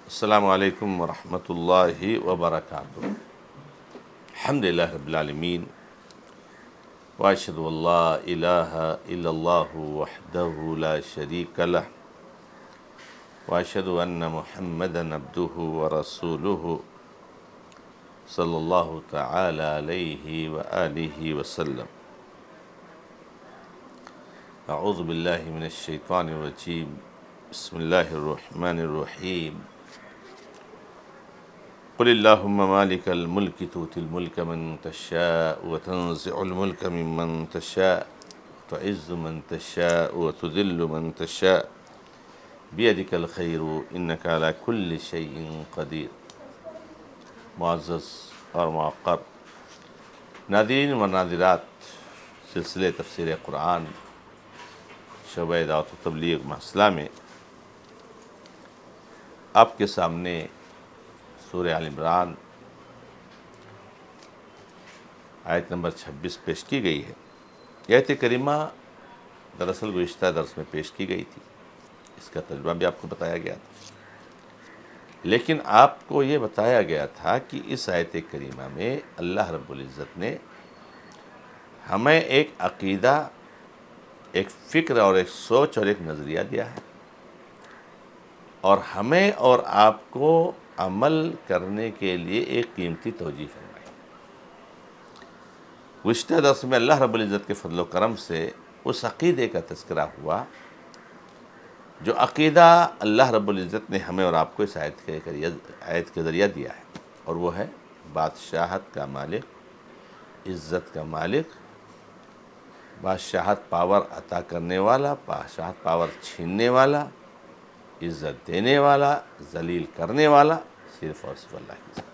السلام علیکم ورحمۃ اللہ وبرکاتہ۔ الحمدللہ رب العالمین، واشہد ان لا الہ الا اللہ وحدہ لا شریک لہ، واشہد ان محمدا عبدہ ورسولہ صلی اللہ تعالی علیہ وآلہ وسلم۔ اعوذ باللہ من الشیطان الرجیم، بسم اللہ الرحمن الرحیم۔ قل اللہم مالک الملک تؤتی الملک من تشاء وتنزع الملک ممن تشاء وتعز من تشاء وتذل من تشاء بیدک الخیر انک علی کل شیء قدیر۔ معزز اور معقر ناظرین و ناظرات، سلسلے تفسیر قرآن شعبہ دعوت و تبلیغ محصلہ میں آپ کے سامنے سورہ آل عمران آیت نمبر 26 پیش کی گئی ہے۔ یہ آیت کریمہ دراصل گزشتہ درس میں پیش کی گئی تھی، اس کا ترجمہ بھی آپ کو بتایا گیا تھا، لیکن آپ کو یہ بتایا گیا تھا کہ اس آیت کریمہ میں اللہ رب العزت نے ہمیں ایک عقیدہ، ایک فکر اور ایک سوچ اور ایک نظریہ دیا ہے، اور ہمیں اور آپ کو عمل کرنے کے لیے ایک قیمتی توجیہ فرمائی۔ گزشتہ درس میں اللہ رب العزت کے فضل و کرم سے اس عقیدے کا تذکرہ ہوا جو عقیدہ اللہ رب العزت نے ہمیں اور آپ کو اس آیت کے ذریعہ دیا ہے، اور وہ ہے بادشاہت کا مالک، عزت کا مالک، بادشاہت پاور عطا کرنے والا، بادشاہت پاور چھیننے والا، عزت دینے والا، ذلیل کرنے والا صرف اور صرف اللہ کی ذات۔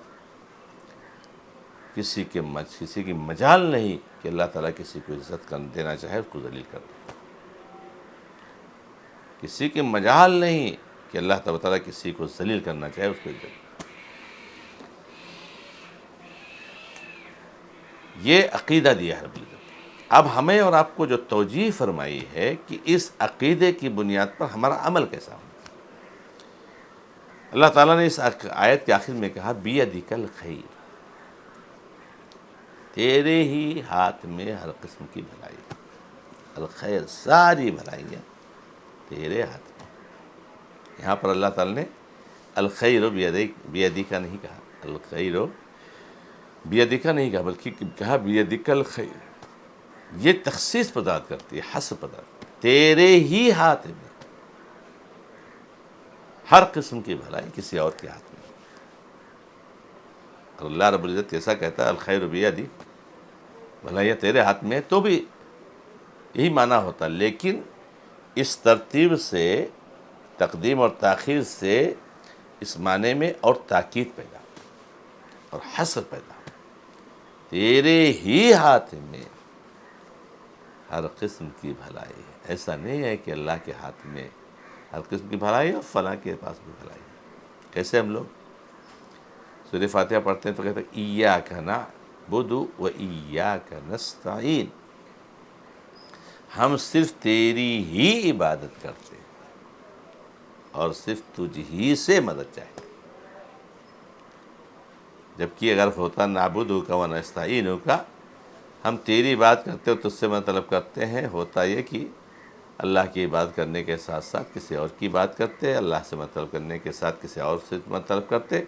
کسی کی مجال نہیں کہ اللہ تعالیٰ کسی کو عزت دینا چاہے اس کو ذلیل کر دے۔ کسی کی مجال نہیں کہ اللہ تعالیٰ کسی کو ذلیل کرنا چاہے اس کو عزت دے۔ یہ عقیدہ دیا ہے رب العزت۔ اب ہمیں اور آپ کو جو توجیہ فرمائی ہے کہ اس عقیدے کی بنیاد پر ہمارا عمل کیسا ہونا۔ اللہ تعالیٰ نے اس آیت کے آخر میں کہا بیدک الخیر، تیرے ہی ہاتھ میں ہر قسم کی بھلائی، الخیر ساری بھلائیاں تیرے ہاتھ میں۔ یہاں پر اللہ تعالیٰ نے الخیر بیدک نہیں کہا، الخیر بیدک نہیں کہا، بلکہ کہا بیدک الخیر۔ یہ تخصیص پیدا کرتی ہے، حصر پیدا کرتی ہے، تیرے ہی ہاتھ میں ہر قسم کی بھلائی کسی اور کے ہاتھ میں۔ اور اللہ رب العزت کیسا کہتا ہے الخیر بیدی، بھلائیاں تیرے ہاتھ میں، تو بھی یہی معنی ہوتا، لیکن اس ترتیب سے، تقدیم اور تاخیر سے اس معنی میں اور تاکید پیدا اور حصر پیدا، تیرے ہی ہاتھ میں ہر قسم کی بھلائی ہے۔ ایسا نہیں ہے کہ اللہ کے ہاتھ میں ہر قسم کی بھلائی ہے اور فلاں کے پاس بھی بھلائی ہے۔ کیسے ہم لوگ سورہ فاتحہ پڑھتے ہیں تو کہتے ہیں ایاک نعبد و ایاک نستعین، ہم صرف تیری ہی عبادت کرتے ہیں اور صرف تجھ ہی سے مدد چاہتے ہیں۔ جبکہ اگر ہوتا نعبدو کا و نستعینو کا، ہم تیری بات کرتے ہو تجھ سے مطلب کرتے ہیں، ہوتا یہ کہ اللہ کی عبادت کرنے کے ساتھ ساتھ کسی اور کی بات کرتے، اللہ سے مطلب کرنے کے ساتھ کسی اور سے مطلب کرتے،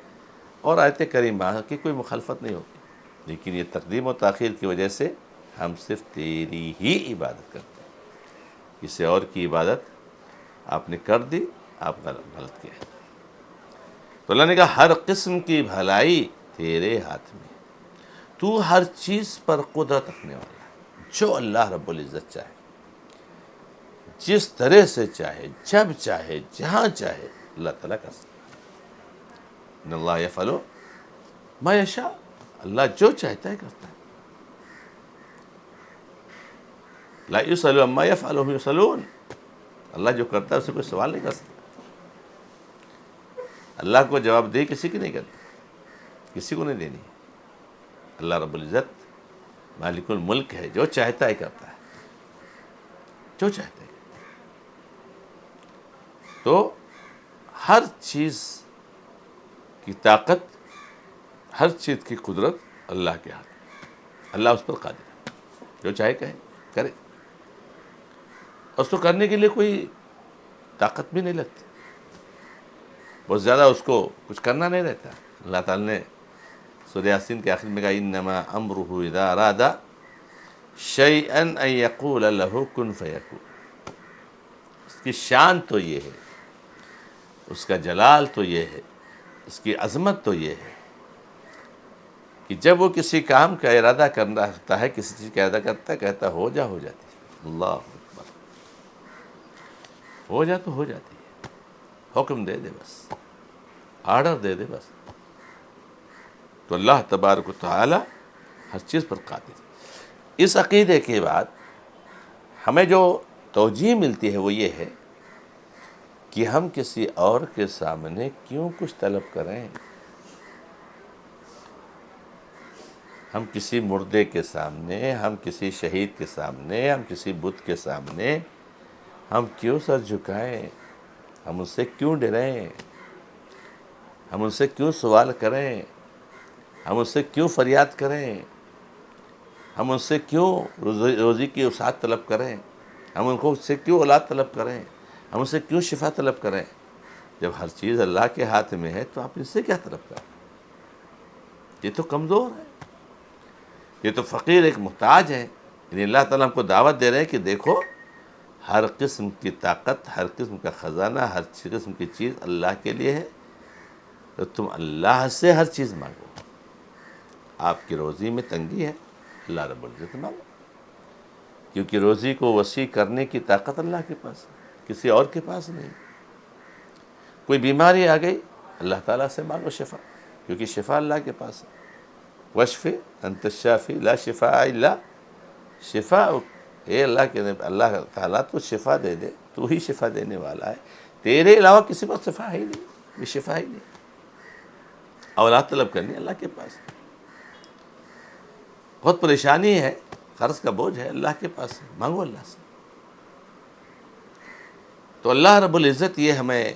اور آیت کریمہ کی کوئی مخالفت نہیں ہوتی، لیکن یہ تقدیم و تاخیر کی وجہ سے ہم صرف تیری ہی عبادت کرتے ہیں۔ کسی اور کی عبادت آپ نے کر دی، آپ غلط کیا ہے۔ تو اللہ نے کہا ہر قسم کی بھلائی تیرے ہاتھ میں، تو ہر چیز پر قدرت رکھنے والا ہے۔ جو اللہ رب العزت چاہے، جس طرح سے چاہے، جب چاہے، جہاں چاہے، اللہ تعالیٰ کر سکتا ہے۔ ان اللہ یفعل ما یشاء، اللہ جو چاہتا ہے کرتا ہے۔ لا یسأل عما یفعل وهم یسألون، اللہ جو کرتا ہے اسے کوئی سوال نہیں کر سکتا۔ اللہ کو جواب دہی کسی کی نہیں کرتی، کسی کو نہیں دینی۔ اللہ رب العزت مالک الملک ہے، جو چاہتا ہے کرتا ہے، جو چاہتا ہے۔ تو ہر چیز کی طاقت، ہر چیز کی قدرت اللہ کے ہاتھ میں، اللہ اس پر قادر ہے، جو چاہے کہے کرے، اس کو کرنے کے لیے کوئی طاقت بھی نہیں لگتی، بہت زیادہ اس کو کچھ کرنا نہیں رہتا۔ اللہ تعالیٰ نے سورہ یاسین کے آخر میں کہا انما امرہ اذا اراد شیئا ان یقول له کن فیکون۔ اس کی شان تو یہ ہے، اس کا جلال تو یہ ہے، اس کی عظمت تو یہ ہے کہ جب وہ کسی کام کا ارادہ کرنا رکھتا ہے، کسی چیز کا ارادہ کرتا ہے، کہتا ہے ہو جا، ہو جاتی ہے۔ اللہ اکبر، ہو جا تو ہو جاتی ہے، حکم دے دے بس، آرڈر دے دے بس۔ تو اللہ تبارک و تعالی ہر چیز پر قادر ہے۔ اس عقیدے کے بعد ہمیں جو توجیہ ملتی ہے وہ یہ ہے کہ ہم کسی اور کے سامنے کیوں کچھ طلب کریں؟ ہم کسی مردے کے سامنے، ہم کسی شہید کے سامنے، ہم کسی بت کے سامنے ہم کیوں سر جھکائیں؟ ہم ان سے کیوں ڈریں؟ ہم ان سے کیوں سوال کریں؟ ہم ان سے کیوں فریاد کریں؟ ہم ان سے کیوں روزی کی وسعت طلب کریں؟ ہم ان کو اس سے کیوں اولاد طلب کریں؟ ہم ان سے کیوں شفا طلب کریں؟ جب ہر چیز اللہ کے ہاتھ میں ہے تو آپ ان سے کیا طلب کریں؟ یہ تو کمزور ہے، یہ تو فقیر، ایک محتاج ہے۔ یعنی اللہ تعالیٰ ہم کو دعوت دے رہے ہیں کہ دیکھو، ہر قسم کی طاقت، ہر قسم کا خزانہ، ہر قسم کی چیز اللہ کے لیے ہے، تو تم اللہ سے ہر چیز مانگو۔ آپ کی روزی میں تنگی ہے، اللہ رب العزت سے مانگو، کیونکہ روزی کو وسیع کرنے کی طاقت اللہ کے پاس ہے، کسی اور کے پاس نہیں۔ کوئی بیماری آ گئی، اللہ تعالیٰ سے مانگو شفا، کیونکہ شفا اللہ کے پاس ہے۔ وشف انت الشافی لا شفاء الا شفاءک، اے اللہ تعالیٰ تو شفا دے دے، تو ہی شفا دینے والا ہے، تیرے علاوہ کسی پر شفا ہی نہیں، یہ شفا ہی نہیں۔ اولاد طلب کرنی اللہ کے پاس، بہت پریشانی ہے، قرض کا بوجھ ہے، اللہ کے پاس ہے، مانگو اللہ سے۔ تو اللہ رب العزت یہ ہمیں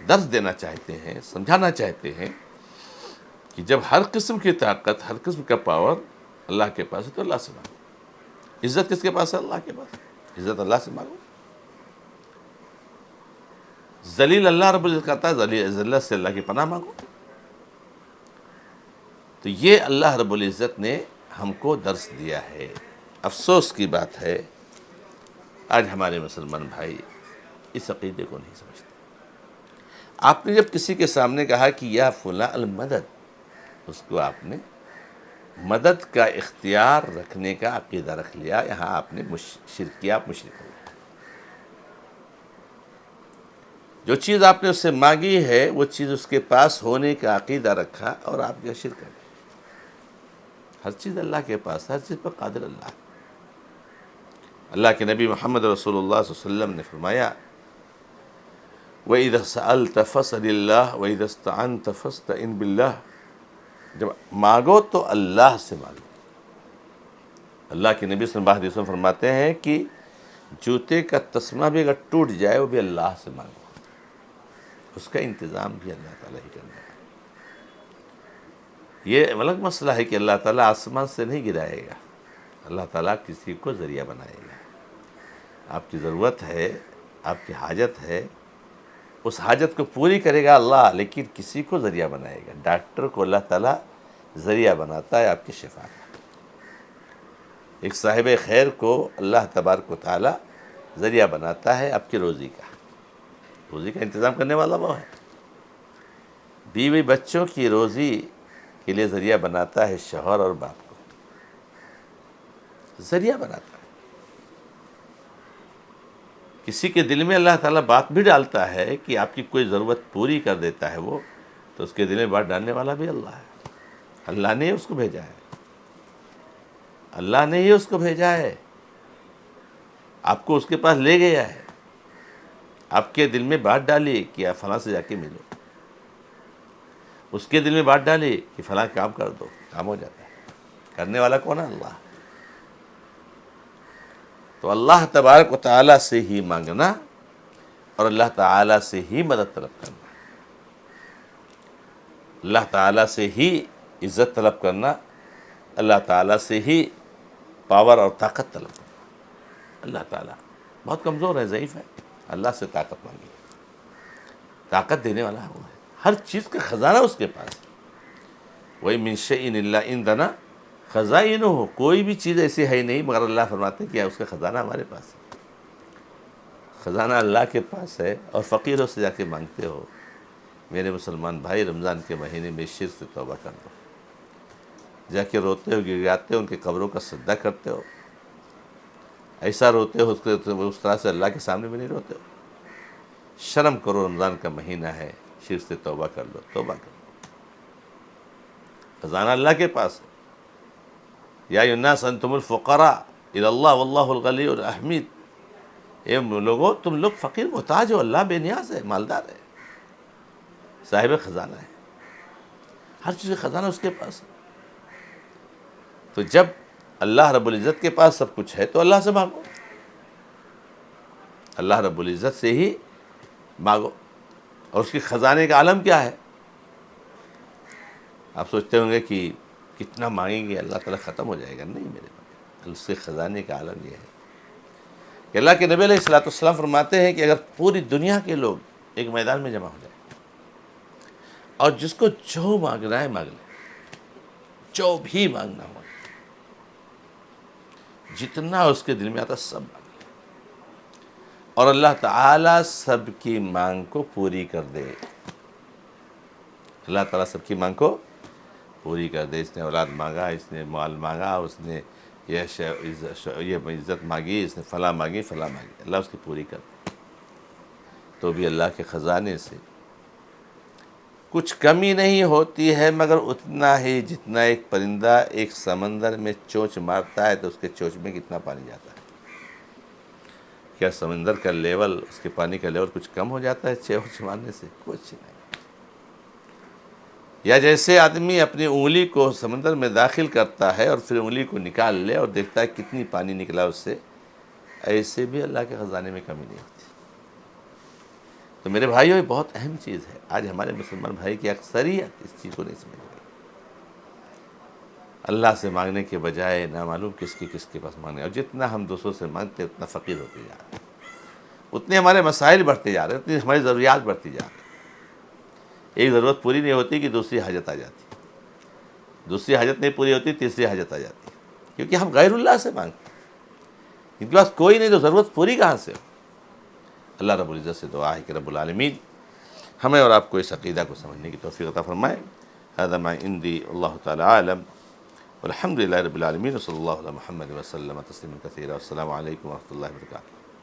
درس دینا چاہتے ہیں، سمجھانا چاہتے ہیں کہ جب ہر قسم کی طاقت، ہر قسم کا پاور اللہ کے پاس ہے تو اللہ سے مانگو۔ عزت کس کے پاس ہے؟ اللہ کے پاس، عزت اللہ سے مانگو۔ ذلیل اللہ رب العزت کرتا ہے، ذلت سے اللہ کی پناہ مانگو۔ تو یہ اللہ رب العزت نے ہم کو درس دیا ہے۔ افسوس کی بات ہے آج ہمارے مسلمان بھائی اس عقیدے کو نہیں سمجھتے۔ آپ نے جب کسی کے سامنے کہا کہ یا فلاں المدد، اس کو آپ نے مدد کا اختیار رکھنے کا عقیدہ رکھ لیا، یہاں آپ نے شرک کیا، آپ مشرک ہو گئے۔ جو چیز آپ نے اس سے مانگی ہے وہ چیز اس کے پاس ہونے کا عقیدہ رکھا اور آپ جو شرک کر گئے۔ ہر چیز اللہ کے پاس، ہر چیز پر قادر اللہ ہے۔ اللہ کے نبی محمد رسول اللہ صلی اللہ علیہ وسلم نے فرمایا وَإِذَا سَأَلْتَ فَاسْأَلِ اللَّهَ وَإِذَا اسْتَعَنْتَ فَاسْتَعِنْ بِاللَّهِ، جب مانگو تو اللہ سے مانگو۔ اللہ کے نبی صلی اللہ علیہ وسلم فرماتے ہیں کہ جوتے کا تسمہ بھی اگر ٹوٹ جائے وہ بھی اللہ سے مانگو، اس کا انتظام بھی اللہ تعالیٰ ہی کرنا ہے۔ یہ الگ مسئلہ ہے کہ اللہ تعالیٰ آسمان سے نہیں گرائے گا، اللہ تعالیٰ کسی کو ذریعہ بنائے گا۔ آپ کی ضرورت ہے، آپ کی حاجت ہے، اس حاجت کو پوری کرے گا اللہ، لیکن کسی کو ذریعہ بنائے گا۔ ڈاکٹر کو اللہ تعالیٰ ذریعہ بناتا ہے آپ کی شفا کا، ایک صاحب خیر کو اللہ تبارک و تعالیٰ ذریعہ بناتا ہے آپ کی روزی کا، روزی کا انتظام کرنے والا وہ ہے۔ بیوی بچوں کی روزی کے لیے ذریعہ بناتا ہے شوہر اور باپ کو، ذریعہ بناتا ہے۔ کسی کے دل میں اللہ تعالیٰ بات بھی ڈالتا ہے کہ آپ کی کوئی ضرورت پوری کر دیتا ہے وہ، تو اس کے دل میں بات ڈالنے والا بھی اللہ ہے۔ اللہ نے ہی اس کو بھیجا ہے، اللہ نے ہی اس کو بھیجا ہے، آپ کو اس کے پاس لے گیا ہے، آپ کے دل میں بات ڈالی کہ آپ فلاں سے جا کے ملو، اس کے دل میں بات ڈالی کہ فلاں کام کر دو، کام ہو جاتا ہے۔ کرنے والا کون ہے؟ اللہ۔ تو اللہ تبارک و تعالیٰ سے ہی مانگنا اور اللہ تعالیٰ سے ہی مدد طلب کرنا۔ اللہ تعالیٰ سے ہی عزت طلب کرنا، اللہ تعالیٰ سے ہی پاور اور طاقت طلب کرنا۔ اللہ تعالیٰ بہت کمزور ہے، ضعیف ہے، اللہ سے طاقت مانگی، طاقت دینے والا وہ ہے، ہر چیز کا خزانہ اس کے پاس ہے۔ وَإِن مِّن شَيْءٍ إِلَّا عِندَنَا خَزَائِنُهُ، کوئی بھی چیز ایسی ہے نہیں مگر اللہ فرماتے ہیں کہ اس کا خزانہ ہمارے پاس ہے۔ خزانہ اللہ کے پاس ہے، اور فقیروں سے جا کے مانگتے ہو۔ میرے مسلمان بھائی، رمضان کے مہینے میں شرک سے توبہ کر دو، جا کے روتے ہو، گڑگڑاتے ہو، ان کی قبروں کا سجدہ کرتے ہو، ایسا روتے ہو اس طرح سے اللہ کے سامنے بھی نہیں روتے ہو۔ شرم کرو، رمضان کا مہینہ ہے، شرک سے توبہ کر لو، توبہ کر لو، خزانہ اللہ کے پاس ہے۔ یا ایھا الناس انتم الفقراء الی اللہ واللہ الغنی الحمید، اے لوگو تم لوگ فقیر محتاج ہو، اللہ بے نیاز ہے، مالدار ہے، صاحب خزانہ ہے، ہر چیز کا خزانہ اس کے پاس ہے۔ تو جب اللہ رب العزت کے پاس سب کچھ ہے تو اللہ سے مانگو، اللہ رب العزت سے ہی مانگو۔ اور اس کے خزانے کا عالم کیا ہے؟ آپ سوچتے ہوں گے کہ کتنا مانگیں گے اللہ تعالیٰ ختم ہو جائے گا، نہیں میرے بھائی، اس کے خزانے کا عالم یہ ہے کہ اللہ کے نبی علیہ الصلوۃ والسلام فرماتے ہیں کہ اگر پوری دنیا کے لوگ ایک میدان میں جمع ہو جائیں اور جس کو جو مانگنا ہے مانگ لے، جو بھی مانگنا ہو، جتنا اس کے دل میں آتا سب مانگ لے، اور اللہ تعالیٰ سب کی مانگ کو پوری کر دے، اللہ تعالیٰ سب کی مانگ کو پوری کر دے۔ اس نے اولاد مانگا، اس نے مال مانگا، اس نے یہ عزت مانگی، اس نے فلاں مانگی، فلاں مانگی، اللہ اس کی پوری کر دے، تو بھی اللہ کے خزانے سے کچھ کمی نہیں ہوتی ہے مگر اتنا ہی جتنا ایک پرندہ ایک سمندر میں چونچ مارتا ہے تو اس کے چونچ میں کتنا پانی جاتا ہے۔ کیا سمندر کا لیول، اس کے پانی کا لیول کچھ کم ہو جاتا ہے چونچ مارنے سے؟ کچھ نہیں۔ یا جیسے آدمی اپنی انگلی کو سمندر میں داخل کرتا ہے اور پھر انگلی کو نکال لے اور دیکھتا ہے کتنی پانی نکلا اس سے، ایسے بھی اللہ کے خزانے میں کمی نہیں ہوتی۔ تو میرے بھائیوں، یہ بہت اہم چیز ہے۔ آج ہمارے مسلمان بھائی کی اکثریت اس چیز کو نہیں سمجھ رہی، اللہ سے مانگنے کے بجائے نامعلوم کس کے پاس مانگنے، اور جتنا ہم دوسروں سے مانگتے اتنا فقیر ہوتے جا رہے ہیں، اتنے ہمارے مسائل بڑھتے جا رہے ہیں، اتنی ہماری ضروریات بڑھتی جا رہی ہیں۔ ایک ضرورت پوری نہیں ہوتی کہ دوسری حاجت آ جاتی، دوسری حاجت نہیں پوری ہوتی تیسری حاجت آ جاتی، کیونکہ ہم غیر اللہ سے مانگتے ہیں، ان کے پاس کوئی نہیں تو ضرورت پوری کہاں سے ہو؟ اللہ رب العزت سے دعا ہے کہ رب العالمین ہمیں اور آپ کو اس عقیدہ کو سمجھنے کی توفیق عطا فرمائے۔ ھذا ما عندی، اللہ تعالی عالم، والحمد للہ رب العالمین، وصلی اللہ علی محمد وسلم تسلیما کثیرا۔ السلام علیکم ورحمۃ اللہ وبرکاتہ۔